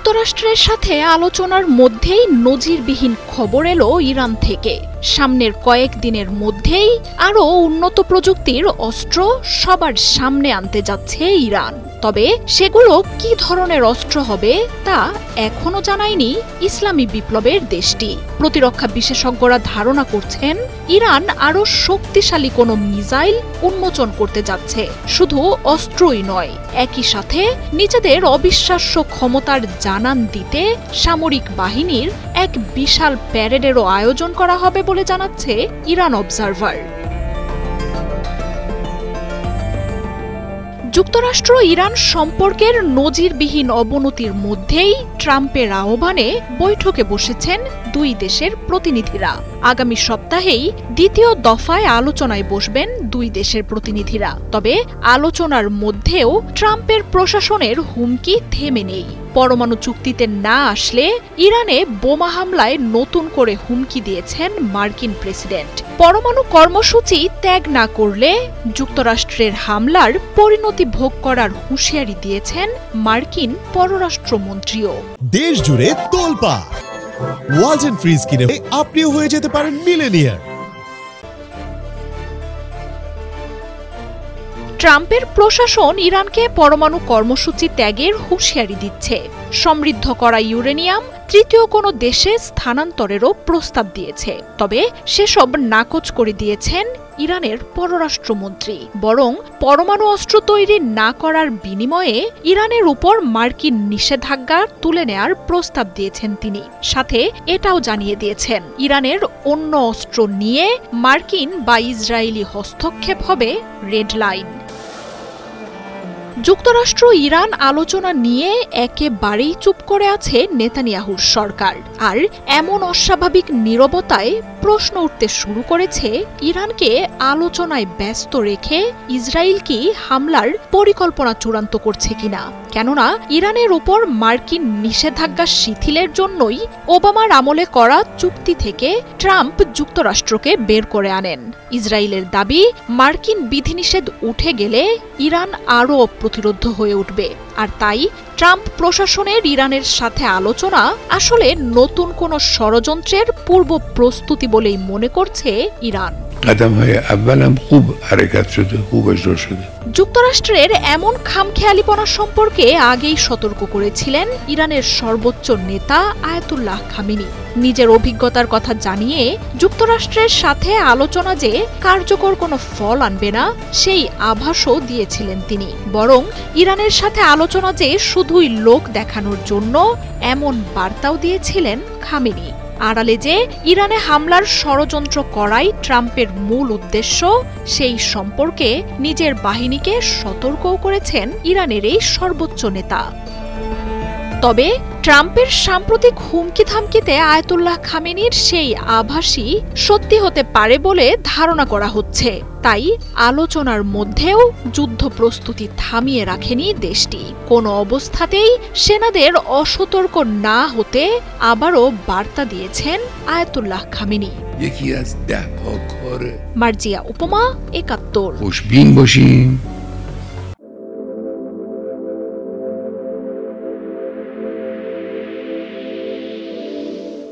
যুক্তরাষ্ট্রের সাথে আলোচনার মধ্যেই নজিরবিহীন খবর এলো ইরান থেকে। সামনের কয়েকদিনের মধ্যেই আরও উন্নত প্রযুক্তির অস্ত্র সবার সামনে আনতে যাচ্ছে ইরান। তবে সেগুলো কি ধরনের অস্ত্র হবে তা এখনো জানায়নি ইসলামী বিপ্লবের দেশটি। প্রতিরক্ষা বিশেষজ্ঞরা ধারণা করছেন ইরান আরও শক্তিশালী কোনো মিসাইল উন্মোচন করতে যাচ্ছে। শুধু অস্ত্রই নয়, একই সাথে নিজেদের অবিশ্বাস্য ক্ষমতার জানান দিতে সামরিক বাহিনীর এক বিশাল প্যারেডেরও আয়োজন করা হবে বলে জানাচ্ছে ইরান অবজারভার। যুক্তরাষ্ট্র ইরান সম্পর্কের নজিরবিহীন অবনতির মধ্যেই ট্রাম্পের আহ্বানে বৈঠকে বসেছেন দুই দেশের প্রতিনিধিরা। আগামী সপ্তাহেই দ্বিতীয় দফায় আলোচনায় বসবেন দুই দেশের প্রতিনিধিরা। তবে আলোচনার মধ্যেও ট্রাম্পের প্রশাসনের হুমকি থেমে নেই। পরমাণু চুক্তিতে না আসলে ইরানে বোমা হামলায় নতুন করে হুমকি দিয়েছেন মার্কিন প্রেসিডেন্ট। পরমাণু কর্মসূচি ত্যাগ না করলে যুক্তরাষ্ট্রের হামলার পরিণতি ভোগ করার হুঁশিয়ারি দিয়েছেন মার্কিন পররাষ্ট্রমন্ত্রীও। দেশ জুড়ে তোলপাড় ওয়ালটন ফ্রিজ কিনে আপনিও হয়ে যেতে পারেন মিলেনিয়ার। ট্রাম্পের প্রশাসন ইরানকে পরমাণু কর্মসূচি ত্যাগের হুঁশিয়ারি দিচ্ছে। সমৃদ্ধ করা ইউরেনিয়াম তৃতীয় কোনো দেশে স্থানান্তরেরও প্রস্তাব দিয়েছে। তবে সেসব নাকচ করে দিয়েছেন ইরানের পররাষ্ট্রমন্ত্রী। বরং পরমাণু অস্ত্র তৈরি না করার বিনিময়ে ইরানের উপর মার্কিন নিষেধাজ্ঞা তুলে নেয়ার প্রস্তাব দিয়েছেন তিনি। সাথে এটাও জানিয়ে দিয়েছেন ইরানের অন্য অস্ত্র নিয়ে মার্কিন বা ইসরায়েলি হস্তক্ষেপ হবে রেড লাইন। যুক্তরাষ্ট্র ইরান আলোচনা নিয়ে একেবারেই চুপ করে আছে নেতানিয়াহুর সরকার। আর এমন অস্বাভাবিক নীরবতায় প্রশ্ন উঠতে শুরু করেছে ইরানকে আলোচনায় ব্যস্ত রেখে ইসরায়েল কি হামলার পরিকল্পনা চূড়ান্ত করছে কিনা। কেননা ইরানের উপর মার্কিন নিষেধাজ্ঞা শিথিলের জন্যই ওবামার আমলে করা চুক্তি থেকে ট্রাম্প যুক্তরাষ্ট্রকে বের করে আনেন। ইসরায়েলের দাবি, মার্কিন বিধিনিষেধ উঠে গেলে ইরান আরও প্রতিরোধ হয়ে উঠবে। আর তাই ট্রাম্প প্রশাসনের ইরানের সাথে আলোচনা আসলে নতুন কোনো ষড়যন্ত্রের পূর্ব প্রস্তুতি বলেই মনে করছে ইরান। যুক্তরাষ্ট্রের এমন খামখেয়ালিপনা সম্পর্কে আগেই সতর্ক করেছিলেন ইরানের সর্বোচ্চ নেতা আয়াতুল্লাহ খামেনি। নিজের অভিজ্ঞতার কথা জানিয়ে যুক্তরাষ্ট্রের সাথে আলোচনা যে কার্যকর কোনো ফল আনবে না সেই আভাসও দিয়েছিলেন তিনি। বরং ইরানের সাথে আলোচনা যে শুধুই লোক দেখানোর জন্য এমন বার্তাও দিয়েছিলেন খামেনি। আড়ালে যে ইরানে হামলার ষড়যন্ত্র করাই ট্রাম্পের মূল উদ্দেশ্য সেই সম্পর্কে নিজের বাহিনীকে সতর্কও করেছেন ইরানের এই সর্বোচ্চ নেতা। তবে ট্রাম্পের সাম্প্রতিক হুমকি থামকিতে আয়াতুল্লাহ খামেনির সেই আভাসই সত্যি হতে পারে বলে ধারণা করা হচ্ছে। তাই আলোচনার মধ্যেও যুদ্ধ প্রস্তুতি থামিয়ে রাখেনি দেশটি। কোনো অবস্থাতেই সেনাদের অসতর্ক না হতে আবারও বার্তা দিয়েছেন আয়াতুল্লাহ খামেনি। یکی از 10 کار মার্জিয়া উপমা, ৭১। خوشبین باشیم